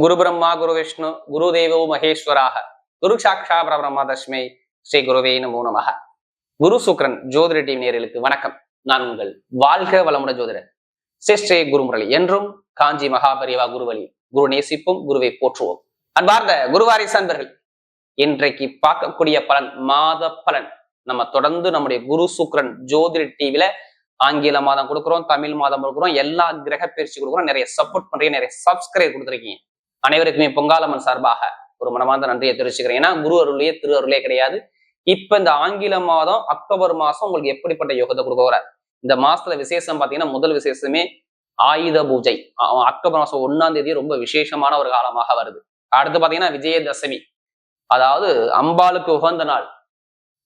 குரு பிரம்மா குரு விஷ்ணு குரு தேவோ மகேஸ்வராக குரு சாட்சா பரபிரம்மா தஸ்மை ஸ்ரீ குருவே நமோ நமக. குரு சுக்ரன் ஜோதிட டிவி நேயர்களுக்கு வணக்கம். நான் உங்கள் வாழ்க வளமுடன் ஜோதிடர் ஸ்ரீ குருமுரளி. என்றும் காஞ்சி மகாபரிவா குருவழி. குரு நேசிப்போம், குருவை போற்றுவோம். அன்பார்ந்த குருவாரிசு அன்பர்கள், இன்றைக்கு பார்க்கக்கூடிய பலன் மாத பலன். நம்ம தொடர்ந்து நம்முடைய குரு சுக்ரன் ஜோதிட டிவில ஆங்கில மாதம் கொடுக்குறோம், தமிழ் மாதம் கொடுக்குறோம், எல்லா கிரக பயிற்சி கொடுக்குறோம். நிறைய சப்போர்ட் பண்றீங்க, நிறைய சப்ஸ்கிரைப் கொடுத்துருக்கீங்க. அனைவருக்குமே பொங்காலம்மன் சார்பாக ஒரு மனமார்ந்த நன்றியை தெரிவிச்சுக்கிறேன். ஏன்னா குரு அருளையே திரு அருளே கிடையாது. இப்ப இந்த ஆங்கில மாதம் அக்டோபர் மாசம் உங்களுக்கு எப்படிப்பட்ட யோகத்தை கொடுக்க வரார்? இந்த மாசத்துல விசேஷம் பாத்தீங்கன்னா முதல் விசேஷமே ஆயுத பூஜை. அக்டோபர் மாசம் 1ஆம் தேதி ரொம்ப விசேஷமான ஒரு காலமாக வருது. அடுத்து பாத்தீங்கன்னா விஜயதசமி, அதாவது அம்பாளுக்கு உகந்த நாள்.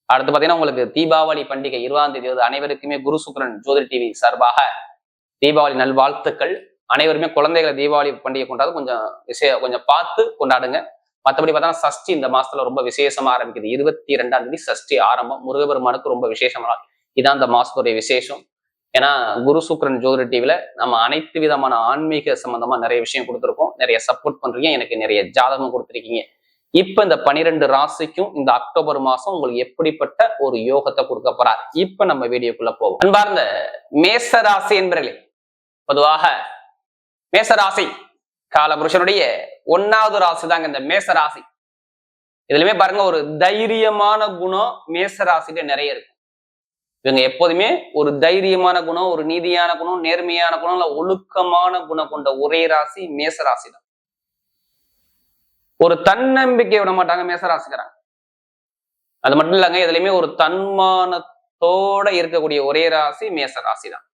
அடுத்து பாத்தீங்கன்னா உங்களுக்கு தீபாவளி பண்டிகை 20ஆம் தேதி வருது. அனைவருக்குமே குரு சுக்ரன் ஜோதிட டிவி சார்பாக தீபாவளி நல்வாழ்த்துக்கள். அனைவருமே குழந்தைகளை தீபாவளி பண்டிகை கொண்டாடு கொஞ்சம் பார்த்து கொண்டாடுங்க. மற்றபடி பார்த்தா சஷ்டி இந்த மாசத்துல ரொம்ப விசேஷமா ஆரம்பிக்குது. 22ஆம் தேதி சஷ்டி ஆரம்பம். முருகபெருமானுக்கு ரொம்ப விசேஷமான இதான் இந்த மாசத்துடைய விசேஷம். ஏன்னா குரு சுக்ரன் ஜோதிட டிவில நம்ம அனைத்து விதமான ஆன்மீக சம்பந்தமா நிறைய விஷயம் கொடுத்துருக்கோம். நிறைய சப்போர்ட் பண்றீங்க, எனக்கு நிறைய ஜாதகம் கொடுத்துருக்கீங்க. இப்ப இந்த 12 ராசிக்கும் இந்த அக்டோபர் மாசம் உங்களுக்கு எப்படிப்பட்ட ஒரு யோகத்தை கொடுக்க போறார்? இப்ப நம்ம வீடியோக்குள்ள போவோம். அன்பார்ந்த மேச ராசி என்பர்களே, பொதுவாக மேசராசி காலபுருஷனுடைய 1வது ராசி தாங்க இந்த மேச ராசி. இதுலயுமே பாருங்க, ஒரு தைரியமான குணம் மேச ராசிட்ட நிறைய இருக்கு. இவங்க எப்போதுமே ஒரு தைரியமான குணம், ஒரு நீதியான குணம், நேர்மையான குணம், இல்ல ஒழுக்கமான குணம் கொண்ட ஒரே ராசி மேச ராசி தான். ஒரு தன்னம்பிக்கை விட மாட்டாங்க மேசராசிக்கிறாங்க. அது மட்டும் இல்லைங்க, இதுலயுமே ஒரு தன்மானத்தோட இருக்கக்கூடிய ஒரே ராசி மேச ராசி தான்.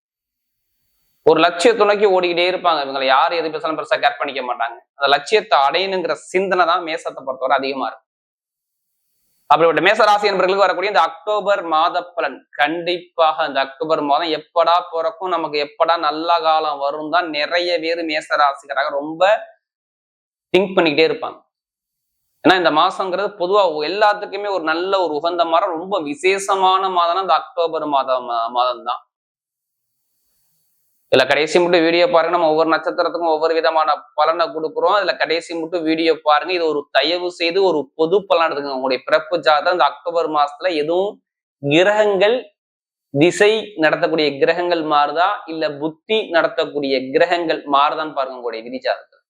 ஒரு லட்சியத்தை நோக்கி ஓடிக்கிட்டே இருப்பாங்க. இவங்களை யார் எது பேசாலும் பெருசா கேர் பண்ணிக்க மாட்டாங்க. அந்த லட்சியத்தை அடையணுங்கிற சிந்தனை தான் மேசத்தை பொறுத்தவரை அதிகமா இருக்கும். அப்படிப்பட்ட மேசராசி என்பவர்களுக்கு வரக்கூடிய இந்த அக்டோபர் மாத பலன் கண்டிப்பாக இந்த அக்டோபர் மாதம் எப்படா பிறக்கும், நமக்கு எப்படா நல்ல காலம் வரும் தான் நிறைய பேர் மேசராசிக்கிறாங்க ரொம்ப திங்க் பண்ணிக்கிட்டே இருப்பாங்க. ஏன்னா இந்த மாசங்கிறது பொதுவா எல்லாத்துக்குமே ஒரு நல்ல ஒரு உகந்த மாதம், ரொம்ப விசேஷமான மாதம்னா இந்த அக்டோபர் மாதம் தான். இதுல கடைசி மட்டும் வீடியோ பாருங்க. நம்ம ஒவ்வொரு நட்சத்திரத்துக்கும் ஒவ்வொரு விதமான பலனை கொடுக்குறோம். இதுல கடைசி மட்டும் வீடியோ பாருங்க. இது ஒரு தயவு செய்து ஒரு பொது பலன் எடுத்துங்க. உங்களுடைய பிறப்பு ஜாதகம் இந்த அக்டோபர் மாசத்துல எதுவும் கிரகங்கள் திசை நடத்தக்கூடிய கிரகங்கள் மாறுதா, இல்ல புத்தி நடத்தக்கூடிய கிரகங்கள் மாறுதான்னு பாருங்க உங்களுடைய விதி ஜாதகத்துல.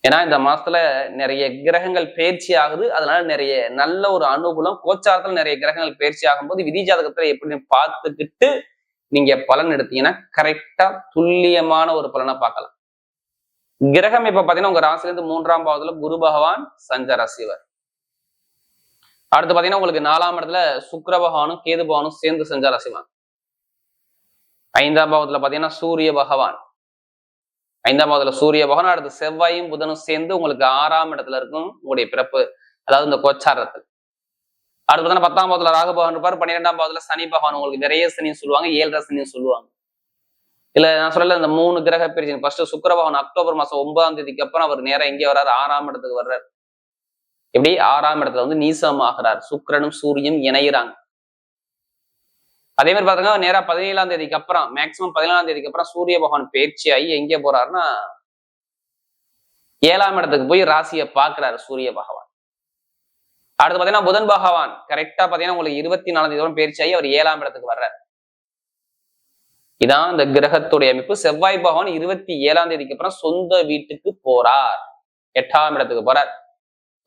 ஏன்னா இந்த மாசத்துல நிறைய கிரகங்கள் பயிற்சி ஆகுது. அதனால நிறைய நல்ல ஒரு அனுகூலம். கோச்சாரத்துல நிறைய கிரகங்கள் பயிற்சி ஆகும்போது விதி ஜாதகத்துல எப்படின்னு பார்த்துக்கிட்டு நீங்க பலன் எடுத்தீங்கன்னா கரெக்டா துல்லியமான ஒரு பலனை பார்க்கலாம். கிரகம் இப்ப பாத்தீங்கன்னா உங்க ராசில இருந்து 3ஆம் பாவத்துல குரு பகவான் சஞ்சார செய்வார். அடுத்து பாத்தீங்கன்னா உங்களுக்கு 4ஆம் இடத்துல சுக்கிர பகவானும் கேது பகவானும் சேர்ந்து சஞ்சார செய்வாங்க. 5ஆம் பாவத்துல பாத்தீங்கன்னா சூரிய பகவான், 5ஆம் பாவத்துல சூரிய பகவான், அடுத்து செவ்வாயும் புதனும் சேர்ந்து உங்களுக்கு 6ஆம் இடத்துல இருக்கும் உங்களுடைய பிறப்பு, அதாவது இந்த கோச்சாரத்தில். அடுத்து 10ஆம் பாவத்துல ராகு பகவான் இருப்பார். 12ஆம் பாவத்துல சனி பகவான், உங்களுக்கு நிறைய சனின்னு சொல்லுவாங்க, 7 சனின்னு சொல்லுவாங்க. இல்ல நான் சொல்லல, இந்த 3 கிரக பிரிச்சு ஃபர்ஸ்ட் சுக்கிர பகவான் அக்டோபர் மாசம் 9ஆம் தேதிக்கு அப்புறம் அவர் நேரம் எங்கே வர்றாரு? 6ஆம் இடத்துக்கு வர்றாரு. எப்படி 6ஆம் இடத்துல வந்து நீசம் ஆகிறார். சுக்கிரனும் சூரியனும் இணையிறாங்க. அதே மாதிரி பாத்தீங்கன்னா நேரா 17ஆம் தேதிக்கு அப்புறம், மேக்சிமம் 17ஆம் தேதிக்கு அப்புறம் சூரிய பகவான் பயிற்சி ஆகி எங்கே போறாருன்னா 7ஆம் இடத்துக்கு போய் ராசியை பார்க்கிறாரு சூரிய பகவான். அடுத்து பாத்தீங்கன்னா புதன் பகவான் கரெக்டா பாத்தீங்கன்னா உங்களுக்கு 24ஆம் தேதி பயிற்சி ஆகி அவர் 7ஆம் இடத்துக்கு வர்றார். இதான் இந்த கிரகத்துடைய அமைப்பு. செவ்வாய் பகவான் 27ஆம் தேதிக்கு அப்புறம் சொந்த வீட்டுக்கு போறார், 8ஆம் இடத்துக்கு போறார்.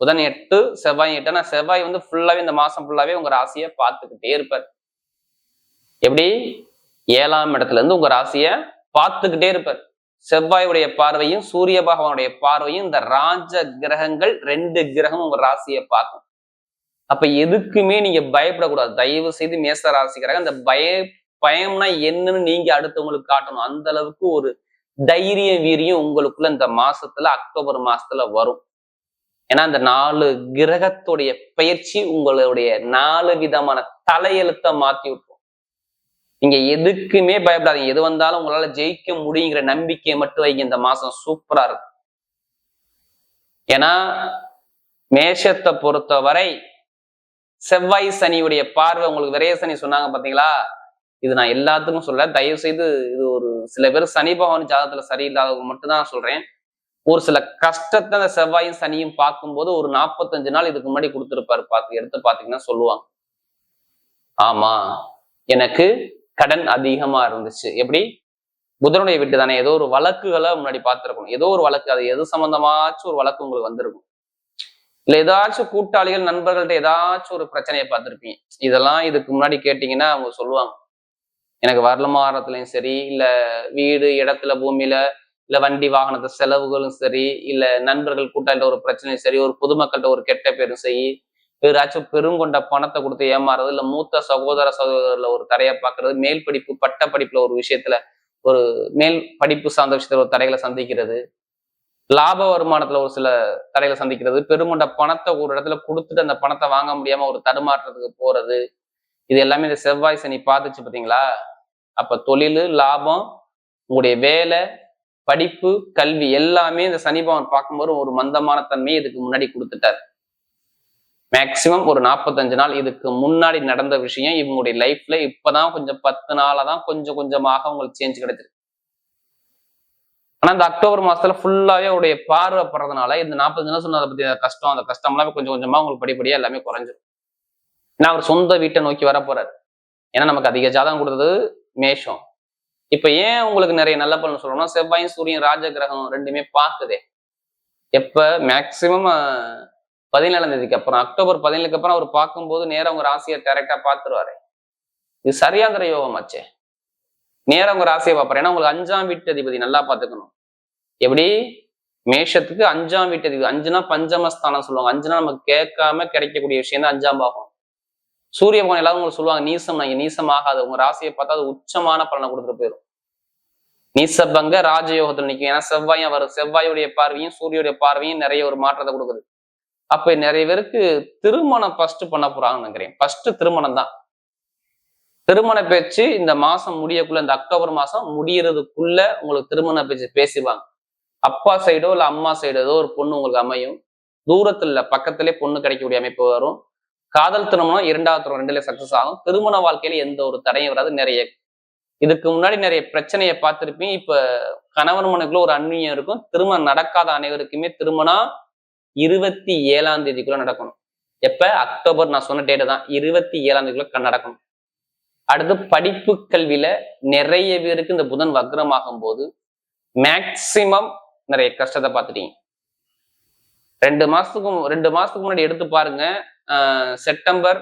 புதன் 8, செவ்வாய் 8. ஆனா செவ்வாய் வந்து ஃபுல்லாவே இந்த மாசம் ஃபுல்லாவே உங்க ராசியை பார்த்துக்கிட்டே இருப்பார். எப்படி 7ஆம் இடத்துல இருந்து உங்க ராசியை பார்த்துக்கிட்டே இருப்பார். செவ்வாயுடைய பார்வையும் சூரிய பகவானுடைய பார்வையும் இந்த ராஜ கிரகங்கள் 2 கிரகம் உங்க ராசியை பார்க்கும். அப்ப எதுக்குமே நீங்க பயப்படக்கூடாது. தயவு செய்து மேச ராசிக்கிறாங்க இந்த பயம்னா என்னன்னு நீங்க அடுத்தவங்களுக்கு காட்டணும். அந்த அளவுக்கு ஒரு தைரிய வீரியம் உங்களுக்குள்ள இந்த மாசத்துல அக்டோபர் மாசத்துல வரும். ஏன்னா இந்த 4 கிரகத்துடைய பயிற்சி உங்களுடைய 4 விதமான தலையெழுத்தை மாத்தி விட்டுரும். நீங்க எதுக்குமே பயப்படாதீங்க. எது வந்தாலும் உங்களால ஜெயிக்க முடியுங்கிற நம்பிக்கையை மட்டும் வைங்க. இந்த மாசம் சூப்பரா இருக்கும். ஏன்னா மேஷத்தை பொறுத்தவரை செவ்வாய் சனியுடைய பார்வை உங்களுக்கு விரைய சனி சொன்னாங்க பாத்தீங்களா? இது நான் எல்லாத்துக்கும் சொல்ல, தயவு செய்து இது ஒரு சில பேர் சனி பகவான் ஜாதகத்துல சரியில்லாதவங்க மட்டும்தான் சொல்றேன். ஒரு சில கஷ்டத்தை அந்த செவ்வாயும் சனியும் பார்க்கும்போது ஒரு 45 நாள் இதுக்கு முன்னாடி கொடுத்துருப்பாரு. எடுத்து பாத்தீங்கன்னா சொல்லுவாங்க, ஆமா எனக்கு கடன் அதிகமா இருந்துச்சு. எப்படி? புதனுடைய வீட்டு தானே, ஏதோ ஒரு வழக்குகளை முன்னாடி பார்த்திருக்கணும். ஏதோ ஒரு வழக்கு, அது எது சம்பந்தமாச்சும் ஒரு வழக்கு உங்களுக்கு வந்திருக்கும். இல்ல ஏதாச்சும் கூட்டாளிகள் நண்பர்கள்ட்ட ஏதாச்சும் ஒரு பிரச்சனையை பார்த்திருப்பீங்க. இதெல்லாம் இதுக்கு முன்னாடி கேட்டீங்கன்னா அவங்க சொல்லுவாங்க, எனக்கு வருமானத்துலயும் சரி, இல்ல வீடு இடத்துல பூமியில, இல்ல வண்டி வாகனத்து செலவுகளும் சரி, இல்ல நண்பர்கள் கூட்டாளிட்ட ஒரு பிரச்சனையும் சரி, ஒரு பொதுமக்கள்கிட்ட ஒரு கெட்ட பேரும் சரி, வேறாச்சும் பெருங்கொண்ட பணத்தை கொடுத்து ஏமாறுறது, இல்ல மூத்த சகோதரர்ல ஒரு தடையை பார்க்கறது, மேல் படிப்பு பட்ட படிப்புல ஒரு விஷயத்துல ஒரு மேல் படிப்பு சார்ந்த விஷயத்துல ஒரு தடைகளை சந்திக்கிறது, லாப வருமானத்துல ஒரு சில தடைகளை சந்திக்கிறது, பெருங்கொண்ட பணத்தை ஒரு இடத்துல கொடுத்துட்டு அந்த பணத்தை வாங்க முடியாம ஒரு தடுமாற்றத்துக்கு போறது, இது எல்லாமே இந்த செவ்வாய் சனி பார்த்துச்சு பார்த்தீங்களா? அப்ப தொழில், லாபம், உங்களுடைய வேலை, படிப்பு, கல்வி எல்லாமே இந்த சனி பகவான் பார்க்கும்போது ஒரு மந்தமான தன்மையை இதுக்கு முன்னாடி கொடுத்துட்டார். மேக்சிமம் ஒரு 45 நாள் இதுக்கு முன்னாடி நடந்த விஷயம் இவங்களுடைய லைஃப்ல இப்பதான் கொஞ்சம் 10 நாளா தான் கொஞ்சம் கொஞ்சமாக உங்களுக்கு சேஞ்ச் கிடைச்சிருக்கு. ஆனா இந்த அக்டோபர் மாசத்துல ஃபுல்லாவே அவருடைய பார்வை படுறதுனால இந்த 45 நாள் சொன்னதை பத்தி கஷ்டம், அந்த கஷ்டம் எல்லாமே கொஞ்சம் கொஞ்சமா உங்களுக்கு படிப்படியா எல்லாமே குறைஞ்சிடும். ஏன்னா அவர் சொந்த வீட்டை நோக்கி வர போறாரு. ஏன்னா நமக்கு அதிக ஜாதகம் கொடுத்தது மேஷம். இப்ப ஏன் உங்களுக்கு நிறைய நல்ல பலன் சொல்லணும்னா, செவ்வாயும் சூரியன் ராஜ கிரகம் ரெண்டுமே பார்க்குதே. எப்ப? மேக்சிமம் 17ஆம் தேதிக்கு அப்புறம், அக்டோபர் 17க்கு அப்புறம் அவர் பார்க்கும்போது நேரம் உங்க ராசியை டைரக்டா பார்த்துருவாரு. இது சரியாந்திர யோகம் ஆச்சே. நேரம் உங்க ராசியை பார்ப்பாரு. ஏன்னா உங்களுக்கு 5ஆம் வீட்டு அதிபதி நல்லா பார்த்துக்கணும். எப்படி? மேஷத்துக்கு 5ஆம் வீட்டு அதிபதி. 5னா பஞ்சமஸ்தானம் சொல்லுவாங்க. 5னா நமக்கு கேட்காம கிடைக்கக்கூடிய விஷயம் தான் 5ஆம் பாகம். சூரிய பகவான் எல்லாரும் உங்களுக்கு சொல்லுவாங்க நீசம், இங்க நீசம் ஆகாது. உங்க ராசியை பார்த்தா அது உச்சமான பலனை கொடுத்துட்டு போயிடும். நீசபங்க ராஜயோகத்தில் நிற்கும். ஏன்னா செவ்வாயும் வரும். செவ்வாயுடைய பார்வையும் சூரியுடைய பார்வையும் நிறைய ஒரு மாற்றத்தை கொடுக்குது. அப்ப நிறைய பேருக்கு திருமணம் ஃபர்ஸ்ட் பண்ண போறாங்கன்னு நினைக்கிறேன். ஃபர்ஸ்ட் திருமணம் தான். திருமண பேச்சு இந்த மாசம் முடியக்குள்ள, இந்த அக்டோபர் மாசம் முடியறதுக்குள்ள உங்களுக்கு திருமண பேச்சு பேசிடுவாங்க. அப்பா சைடோ இல்ல அம்மா சைடோ ஏதோ ஒரு பொண்ணு உங்களுக்கு அமையும். தூரத்துல பக்கத்திலே பொண்ணு கிடைக்கக்கூடிய அமைப்பு வரும். காதல் திருமணம் 2வது திருமணம் 2ல சக்சஸ் ஆகும். திருமண வாழ்க்கையில எந்த ஒரு தடையும் வராது. நிறைய இதுக்கு முன்னாடி நிறைய பிரச்சனையை பார்த்திருப்பீங்க. இப்ப கணவன் மனைவிக்குள்ள ஒரு அந்நியம் இருக்கும். திருமணம் நடக்காத அனைவருக்குமே திருமணம் 27ஆம் தேதிக்குள்ள நடக்கணும். எப்ப? அக்டோபர், நான் சொன்ன டேட்டு தான், 27ஆம் தேதிக்குள்ள நடக்கணும். அடுத்து படிப்பு கல்வியில நிறைய பேருக்கு இந்த புதன் வக்ரமாகும் போது மேக்சிமம் நிறைய கஷ்டத்தை பார்த்துட்டீங்க. 2 மாசத்துக்கு முன்னாடி எடுத்து பாருங்க. செப்டம்பர்,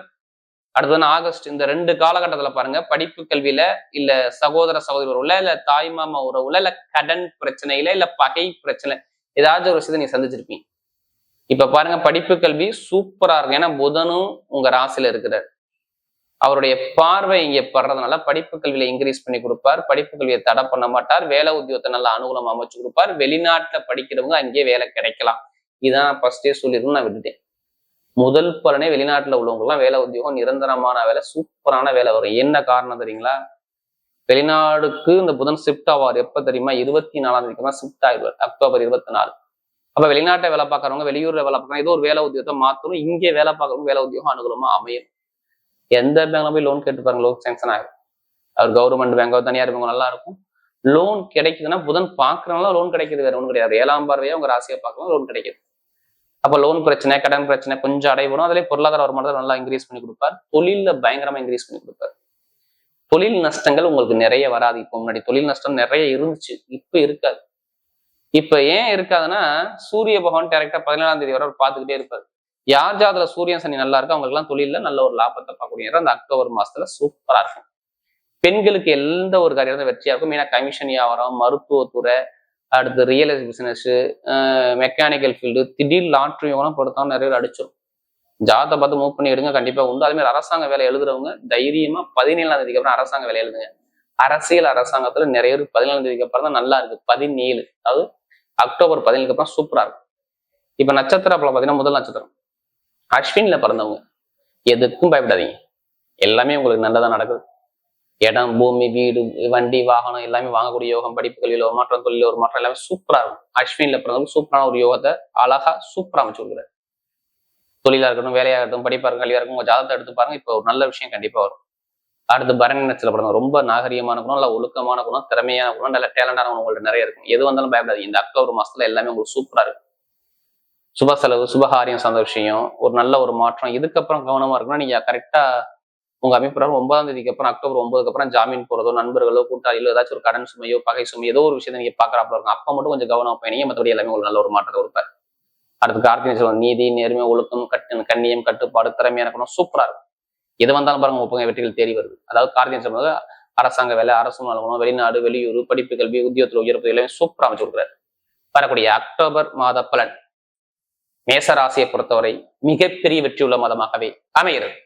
அடுத்தது ஆகஸ்ட், இந்த 2 காலகட்டத்துல பாருங்க, படிப்பு கல்வியில இல்ல சகோதர சகோதரி உறவுல, இல்ல தாய்மாமா உறவுல, இல்ல கடன் பிரச்சனையில, இல்ல பகை பிரச்சனை, ஏதாச்சும் ஒரு விஷயத்தை நீங்க சந்திச்சிருப்பீங்க. இப்ப பாருங்க, படிப்பு கல்வி சூப்பரா இருக்கு. ஏன்னா புதனும் உங்க ராசியில இருக்கிறார். அவருடைய பார்வை இங்க படுறதுனால படிப்பு கல்வியில இன்க்ரீஸ் பண்ணி கொடுப்பார். படிப்பு கல்வியை தடை பண்ண மாட்டார். வேலை உத்தியோகத்தை நல்லா அனுகூலம் அமைச்சு கொடுப்பார். வெளிநாட்டுல படிக்கிறவங்க அங்கேயே வேலை கிடைக்கலாம். இதான் ஃபர்ஸ்டே சொல்லிருன்னு நான் விட்டுட்டேன். முதல் பலனே வெளிநாட்டுல உள்ளவங்கலாம் வேலை உத்தியோகம், நிரந்தரமான வேலை, சூப்பரான வேலை வரும். என்ன காரணம் தெரியுங்களா? வெளிநாடுக்கு இந்த புதன் ஷிஃப்ட் ஆவார். எப்ப தெரியுமா? 24ஆம் தேதிக்கு தான் ஷிஃப்ட் ஆயிடுவார். அக்டோபர் 24. அப்ப வெளிநாட்டை வேலை பார்க்கறவங்க, வெளியூர்ல வேலை பார்க்கறவங்க ஏதோ ஒரு வேலை உத்தியோகத்தை மாத்தணும். இங்கே வேலை பார்க்கறவங்க வேலை உத்தியோகம் அனுகூலமா அமையும். எந்த பேங்க்ல போய் லோன் கேட்டு பாருங்க, லோன் சேங்ஷன் ஆகும். அவர் கவர்மெண்ட் பேங்கோ தனியார் பேங்கோ நல்லா இருக்கும். லோன் கிடைக்குதுன்னா புதன் பாக்குறவங்களா லோன் கிடைக்குது, வேற ஒன்றும் கிடையாது. 7ஆம் பார்வையா உங்க ராசியை பார்க்கலாம், லோன் கிடைக்குது. அப்ப லோன் பிரச்சனை, கடன் பிரச்சனை கொஞ்சம் அடைபடும். அதிலே பொருளாதார வருமானத்தை நல்லா இன்க்ரீஸ் பண்ணி கொடுப்பார். தொழில பயங்கரமா இன்க்ரீஸ் பண்ணி கொடுப்பார். தொழில் நஷ்டங்கள் உங்களுக்கு நிறைய வராது. இப்போ முன்னாடி தொழில் நஷ்டம் நிறைய இருந்துச்சு, இப்ப இருக்காது. இப்ப ஏன் இருக்காதுன்னா, சூரிய பகவான் டைரக்டா 17ஆம் தேதி வரை பார்த்துக்கிட்டே இருப்பாரு. யார் ஜாதகத்துல சூரியன் சனி நல்லா இருக்கு அவங்களுக்கு எல்லாம் தொழில நல்ல ஒரு லாபத்தை பார்க்கக்கூடிய அந்த அக்டோபர் மாசத்துல சூப்பரா இருக்கும். பெண்களுக்கு எந்த ஒரு காரியம் வெற்றியா இருக்கும். மெயினா கமிஷன் வியாபாரம், மருத்துவத்துறை, அடுத்து real estate business, mechanical field, திடீர் லாட்ரி படுத்தாலும் நிறைய பேர் அடிச்சிடும். ஜாதத்தை பார்த்து மூவ் பண்ணி எடுங்க, கண்டிப்பா உண்டு. அதே மாதிரி அரசாங்க வேலை எழுதுறவங்க தைரியமா 17ஆம் தேதிக்கு அப்புறம் அரசாங்க வேலை எழுதுங்க. அரசாங்கத்துல நிறைய பேர் 17ஆம் தேதிக்கு அப்புறம் தான் நல்லா இருக்கு. 17, அதாவது அக்டோபர் 17க்கு அப்புறம் சூப்பரா இருக்கும். இப்ப நட்சத்திரம் பாத்தீங்கன்னா முதல் நட்சத்திரம் அஸ்வின்ல பிறந்தவங்க எதுக்கும் பயப்படாதீங்க, எல்லாமே உங்களுக்கு நல்லதா நடக்குது. இடம், பூமி, வீடு, வண்டி, வாகனம் எல்லாமே வாங்கக்கூடிய யோகம், படிப்பு கல்வியில ஒரு மாற்றம், தொழில ஒரு மாற்றம், எல்லாமே சூப்பரா இருக்கும். அஸ்வின்ல பிறந்தவங்க சூப்பரான ஒரு யோகத்தை அழகா சூப்பரா அமைச்சு கொடுக்குறாரு. தொழிலா இருக்கட்டும், வேலையா இருக்கட்டும், படிப்பா இருக்கும், கல்வியா இருக்கும், உங்க ஜாதகத்தை எடுத்து பாருங்க, இப்போ ஒரு நல்ல விஷயம் கண்டிப்பா வரும். அடுத்து பரணி நட்சத்திர பிறந்தவங்க ரொம்ப நாகரிகமான குணம், நல்ல ஒழுக்கமான குணம், திறமையான குணம், நல்ல டேலண்டான குணம் உங்கள்ட்ட நிறைய இருக்கும். எது வந்தாலும் பயப்படாதீங்க. இந்த அக்டோபர் மாசத்துல எல்லாமே உங்களுக்கு சூப்பரா இருக்கும். சுப செலவு, சுபகாரியம் சார்ந்த விஷயம், ஒரு நல்ல ஒரு மாற்றம். இதுக்கப்புறம் கவனமா இருக்கணும். நீங்க கரெக்டா உங்க அமைப்பு 9ஆம் தேதிக்கு அப்புறம், அக்டோபர் 9க்கு அப்புறம் ஜாமீன் போறதோ, நண்பர்களோ, கூட்டாளிகளோ ஏதாச்சும் ஒரு கடன் சுமையோ, பகை சுமையோ ஏதோ ஒரு விஷயத்தை நீங்க பாக்குறாப்புல இருக்கும். அப்ப மட்டும் கொஞ்சம் கவனம் பயணிங்க. மற்றபடி எல்லாமே ஒரு நல்ல ஒரு மாற்றத்தை கொடுப்பாரு. அடுத்து கார்த்திகை சொல்லுவாங்க, நீதி, நேர்மை, ஒழுக்கம், கண்ணியம், கட்டுப்பாடு, திறமையான குணம் சூப்பரா இருக்கும். எது வந்தாலும் பாருங்க உங்க வெற்றிகள் தேடி வருது. அதாவது கார்த்திகை சொல்லும்போது அரசாங்க வேலை, அரசு நலகுணம், வெளிநாடு, வெளியூர், படிப்பு, கல்வி, உத்தியோகத்தில் உயர்வு எல்லாமே சூப்பரா அமைச்சு கொடுக்குறாரு. வரக்கூடிய அக்டோபர் மாத பலன் மேச ராசியை பொறுத்தவரை மிகப்பெரிய வெற்றியுள்ள மாதமாகவே அமைகிறது.